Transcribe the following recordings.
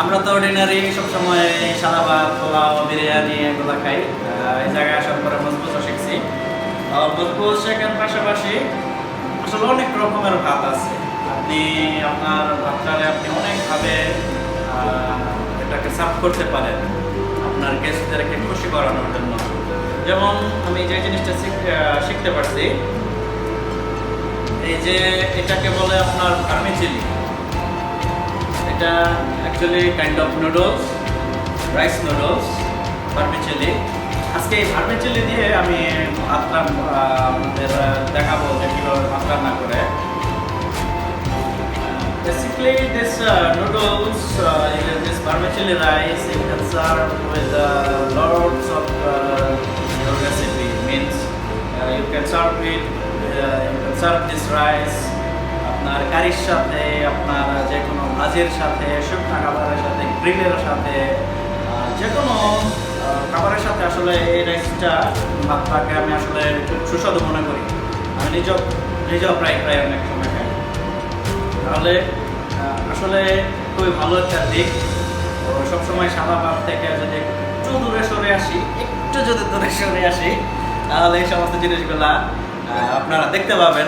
আমরা তো অর্ডিনারি সবসময় সাদা ভাত, পোলাও, বিরিয়ানি এগুলো খাই। এই জায়গায় আসার পরে মজবুতও শিখছি। মজবুত শেখার পাশাপাশি আসলে অনেক রকমের ভাত আছে। আপনি আপনার ভাতটারে আপনি অনেকভাবে এটাকে সার্ভ করতে পারেন আপনার গেস্টদেরকে খুশি করানোর জন্য। যেমন আমি যে জিনিসটা শিখতে পারছি, এই যে এটাকে বলে আপনার ভার্মিচেলি। এটা actually kind of noodles, rice noodles, vermicelli. আজকে এই ভার্মিচেলি দিয়ে আমি আপনাদের দেখাবো যে কীভাবে ভাত রান্না করে। Basically, this noodles, this vermicelli rice, you can serve with lots of your recipe. Means you can serve it, you can serve this rice আপনার কারির সাথে, আপনার যে কোনো ভাজির সাথে, শুকনা খাবারের সাথে, গ্রিলের সাথে, যে কোনো খাবারের সাথে আসলে এই রাইসটা ভাতটাকে আমি আসলে খুব সুস্বাদু মনে করি। আমি নিজেও প্রায় অনেক সময় খাই। তাহলে আসলে খুবই ভালো একটা দিক। তো সবসময় সাদা ভাত থেকে যদি একটু দূরে সরে আসি, তাহলে এই সমস্ত জিনিসগুলা আপনারা দেখতে পাবেন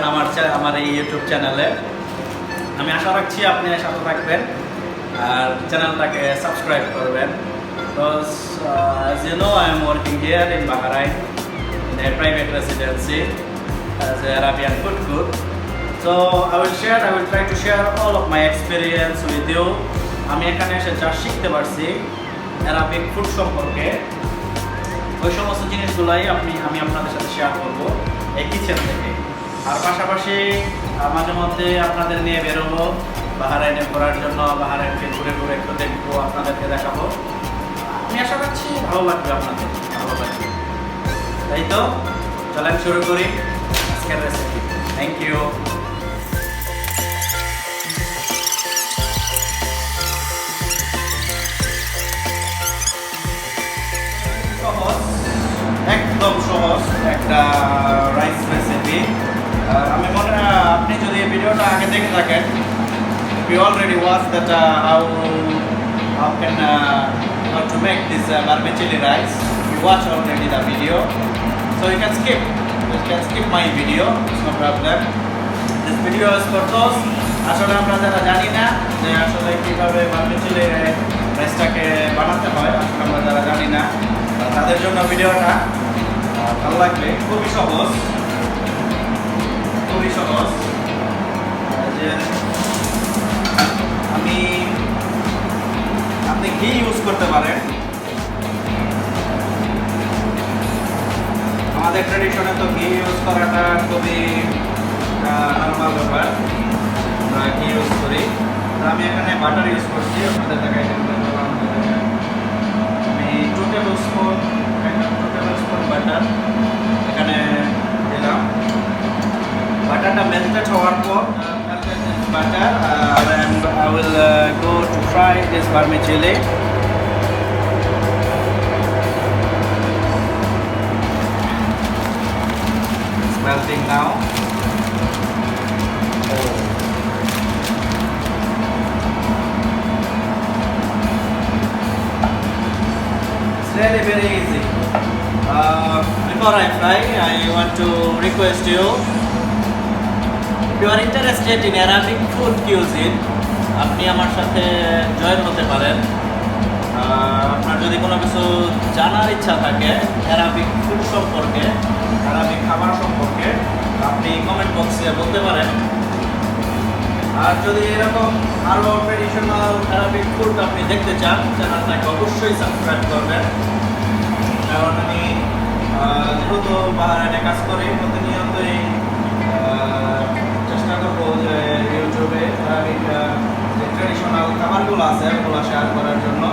আমার এই ইউটিউব চ্যানেলে। আমি আশা রাখছি আপনি সাথে থাকবেন আর চ্যানেলটাকে সাবস্ক্রাইব করবেন। Because as you know, I am working here in Bahrain in a private residency as an Arabian food cook. So I will try to share all of my experience with you. আমি এখানে এসে যা শিখতে পারছি Arabic food সম্পর্কে, ওই সমস্ত জিনিসগুলাই আমি আপনাদের সাথে শেয়ার করবো এই কিচেন থেকে। আর পাশাপাশি মাঝে মধ্যে আপনাদের নিয়ে বেরোবো বাহরাইনে ঘোরার জন্য। বাহরাইনকে ঘুরে একটু দেখবো, আপনাদেরকে দেখাবো। আমি আশা করছি ভালো লাগবে, আপনাদের ভালো লাগবে। তাই তো চলেন শুরু করি আজকের রেসিপি। Thank you. একদম সহজ একটা রাইস রেসিপি। আমি মনে হয় আপনি যদি এই ভিডিওটা আগে দেখে থাকেন, you already watched that how to make this vermicelli rice. You watch already the video, so you can skip my video, it's no problem. This video is for those আসলে আমরা যারা জানি না যে আসলে কীভাবে ভার্মিচেলি রাইসটাকে বানাতে হয়, আসলে আমরা যারা জানি না তাদের জন্য ভিডিওটা ভালো লাগবে। খুবই সহজ যে আপনি ঘি ইউজ করতে পারেন। আমাদের ট্রেডিশনে তো ঘি ইউজ করাটা খুবই নর্মাল ব্যাপার, আমরা ঘি ইউজ করি। আমি এখানে বাটার ইউজ করছি, আপনাদের দেখাই আমি 2 টেবিল স্পুন বাটার এখানে দিলাম। বাটারটা মেল্টেড হওয়ার পর butter I will go to fry this vermicelli. It's melting now. It's really very easy. Before I fry, I want to request you, if you are interested in Arabic food cuisine, আপনি আমার সাথে join হতে পারেন। আপনার যদি কোনো কিছু জানার ইচ্ছা থাকে অ্যারাবিক ফুড সম্পর্কে, অ্যারাবিক খাবার সম্পর্কে, আপনি কমেন্ট বক্সে বলতে পারেন। আর যদি এরকম আরও ট্রেডিশনাল অ্যারাবিক ফুড আপনি দেখতে চান, চ্যানেলটাকে অবশ্যই সাবস্ক্রাইব করবেন। কারণ আমি যেহেতু বাহরাইনে কাজ করি, প্রতিনিয়তই চেষ্টা করবো যে ইউটিউবে অ্যারাবিক যে ট্রেডিশনাল খাবারগুলো আছে ওগুলো শেয়ার করার জন্য।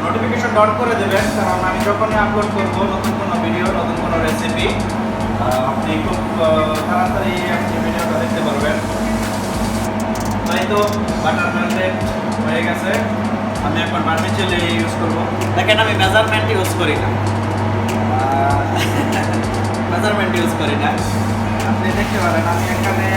নোটিফিকেশন অন করে দেবেন, কারণ আমি যখনই আপলোড করবো নতুন কোনো ভিডিও, নতুন কোনো রেসিপি, আপনি খুব তাড়াতাড়ি আপনি ভিডিওটা দেখতে পারবেন। তাই তো বাটার মেল্টেড হয়ে গেছে। আমি এখন ভার্মিচেলি ইউজ করবো। দেখেন আমি মেজারমেন্ট ইউজ করি না, আপনি দেখতে পারেন আমি এখানে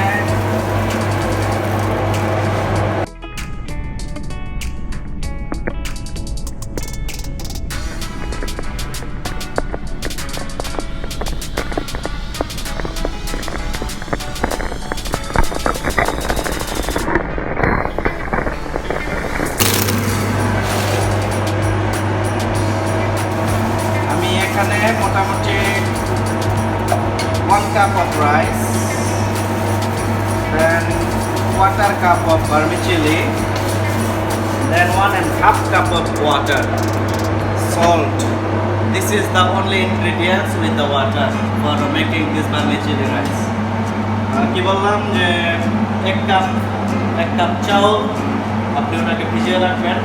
1/4 cup of vermicelli, then 1.5 cup of water, salt. This is the only ingredients with the water for making this vermicelli rice. কি বললাম যে এক কাপ চাউল আপনি ওটাকে ভিজিয়ে রাখবেন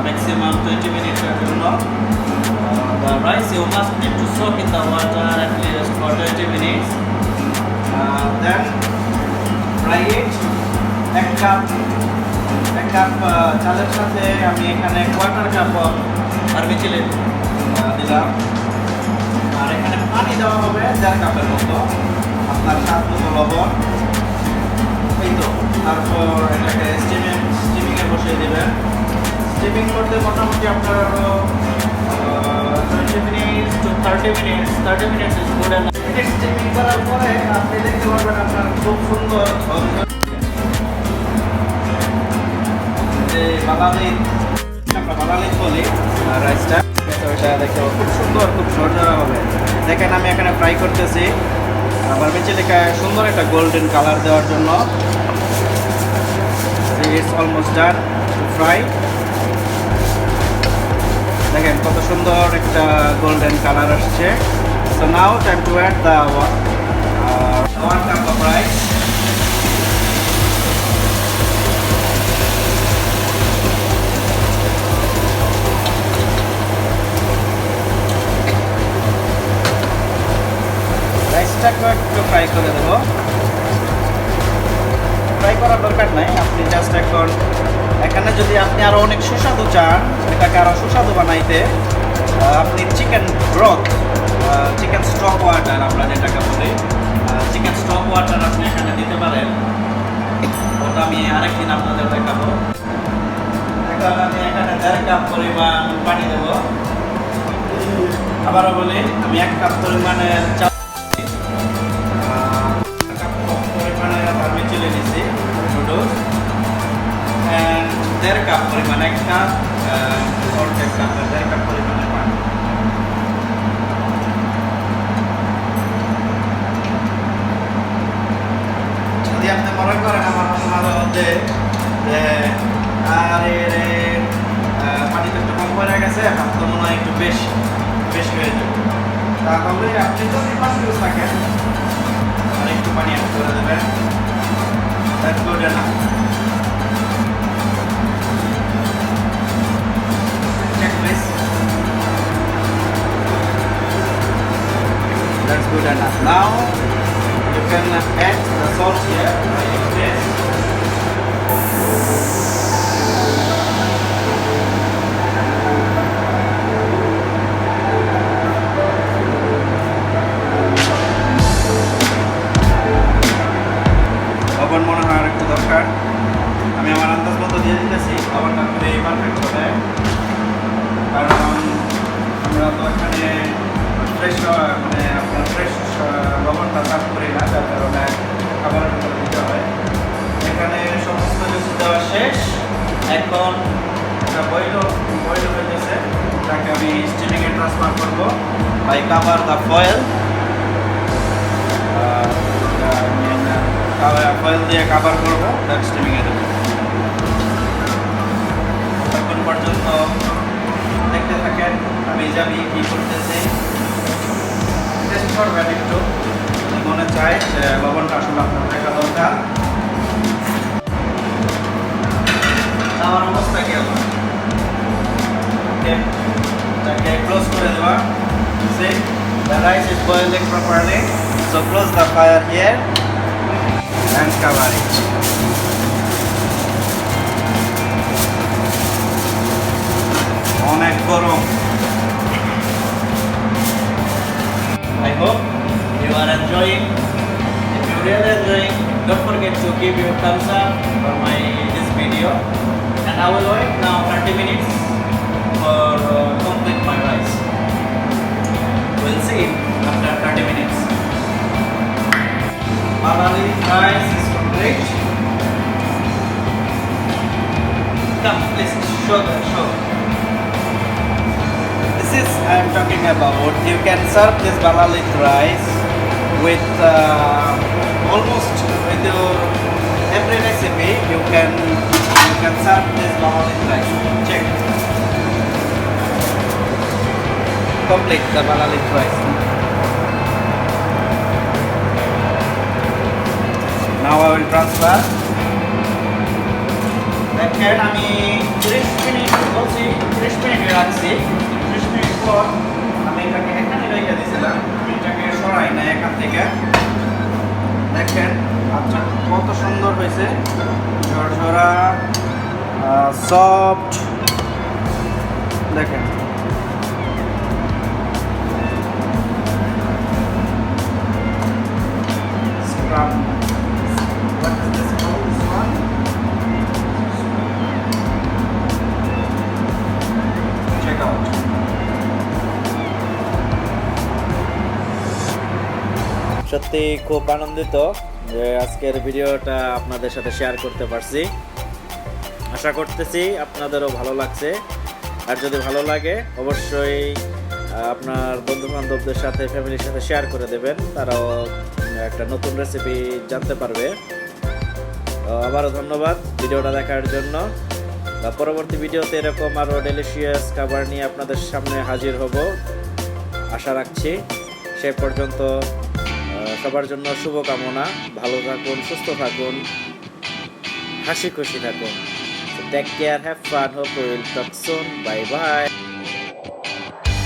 ম্যাক্সিমাম 20 মিনিটের জন্য। The rice you must need to soak in the water at least for 20 minutes. Then fry it. এক কাপ চালের সাথে আমি এখানে 1/4 কাপ ভার্মিসেলি দিলাম, আর এখানে পানি দেওয়া হবে 1.5 কাপের মতো, আপনার স্বাদ মতো লবণ। এই তো, তারপর এটাকে স্টিমিংয়ে বসিয়ে দেবেন। স্টিমিং করতে মোটামুটি আপনার 20 minutes to 30 minutes is good enough. Steaming করার পরে আপনি দেখতে পারবেন আপনার খুব সুন্দর যে বালালিত বলি রাইসটা, ওইটা দেখতে খুব সুন্দর, খুব ঝরঝরা হবে। দেখেন আমি এখানে ফ্রাই করতেছি ভার্মিসেলিকে সুন্দর একটা গোল্ডেন কালার দেওয়ার জন্য। It's almost done to fry. দেখেন কত সুন্দর একটা গোল্ডেন কালার আসছে। So now time to add the 1 cup of rice. রাইসটাকে একটু ফ্রাই করে দেবো। ফ্রাই করার দরকার নাই, আপনি জাস্ট এখন এখানে যদি আপনি আরও অনেক সুস্বাদু চান, এটাকে আরও সুস্বাদু বানাইতে আপনি chicken broth, chicken stock water আমরা যেটাকে বলি, চিকেন স্টক ওয়াটার আপনি এখানে দিতে পারেন। ওটা আমি আরেকদিন আপনাদের দেখাবো। এখন আমি এখানে 1.5 কাপ পরিমাণ পানি দেবো। আবারও বলি, আমি 1 কাপ পরিমাণের ভার্মিসেলি নিয়েছি নুডলস, 1.5 কাপ পরিমাণ, 1 কাপ অর্ধেক কাপ 1.5 কাপ পরিমাণের পানি। যদি আপনি মনে করেন আমার মাঝে মধ্যে যে আরে পানিটা একটু কম হয়ে গেছে, এখন তো মনে হয় একটু বেশি হয়ে যাবে, তাহলে আপনি যদি কনফিউজ থাকেন আর একটু পানি অ্যাড করে দেবেন। That's good enough. Check please. That's good enough. Now you can add the salt here like this. লবণ মনে হয় আর একটু দরকার, আমি আমার আন্দাজ মতো দিয়ে দিতেছি। লবণটা খুবই পারফেক্ট হবে, কারণ আমরা তো এখানে ফ্রেশ মানে আপনার ফ্রেশ লবণটা সার্ভ করি না, যার কারণে খাবারের ভিতরে দিতে হয়। এখানে সমস্ত কিছু দেওয়া শেষ। এখন এটা বয়েল হইতেছে, এটাকে আমি স্টিমিংয়ে ট্রান্সফার করবো। By cover the foil, foil দিয়ে কাভার করবো, দেন স্টিমিংয়ে দেবো। তখন পর্যন্ত দেখতে থাকেন আমি কি করতেছি। টেস্ট করবেন একটু, মনে চায় যে লবণটা আসলে আপনার দেখা দরকার। আমার অবস্থা কি হবে, এটাকে ক্লোজ করে দেওয়া। See, the rice is boiling properly, so close the fire here and cover it. অনেক গরম। I hope you are enjoying. If you really enjoying, don't forget to give your thumbs up for this video. And I will wait now 30 minutes for complete my rice. We'll see after 30 minutes. Vermicelli rice is complete. Come, please show. This is I am talking about. You can serve this Vermicelli rice with almost with your every recipe, you can serve this balalik rice. Check. Complete the balalik rice. Now I will transfer. দেখেন আমি 30 minute বলছি 30 minute রাখছি 30 minute পর আমি এটাকে এখানে রেখে দিয়েছিলাম আমি এটাকে সরাই না এখান থেকে দেখেন আচ্ছা কত সুন্দর হয়েছে ঝরঝরা সফট দেখেন scrub what is this called this one check out সত্যি খুব আনন্দিত যে আজকের ভিডিওটা আপনাদের সাথে শেয়ার করতে পারছি আশা করতেছি আপনাদেরও ভালো লাগছে আর যদি ভালো লাগে অবশ্যই আপনার বন্ধু-বান্ধবদের সাথে ফ্যামিলির সাথে শেয়ার করে দেবেন তারাও একটা নতুন রেসিপি জানতে পারবে আবারও ধন্যবাদ ভিডিওটা দেখার জন্য পরবর্তী ভিডিওতে এরকম আরও ডেলিশিয়াস খাবার নিয়ে আপনাদের সামনে হাজির হব আশা রাখছি সে পর্যন্ত সবার জন্য শুভকামনা ভালো থাকুন সুস্থ থাকুন হাসি খুশি থাকুন take care have fun hope will talk soon bye by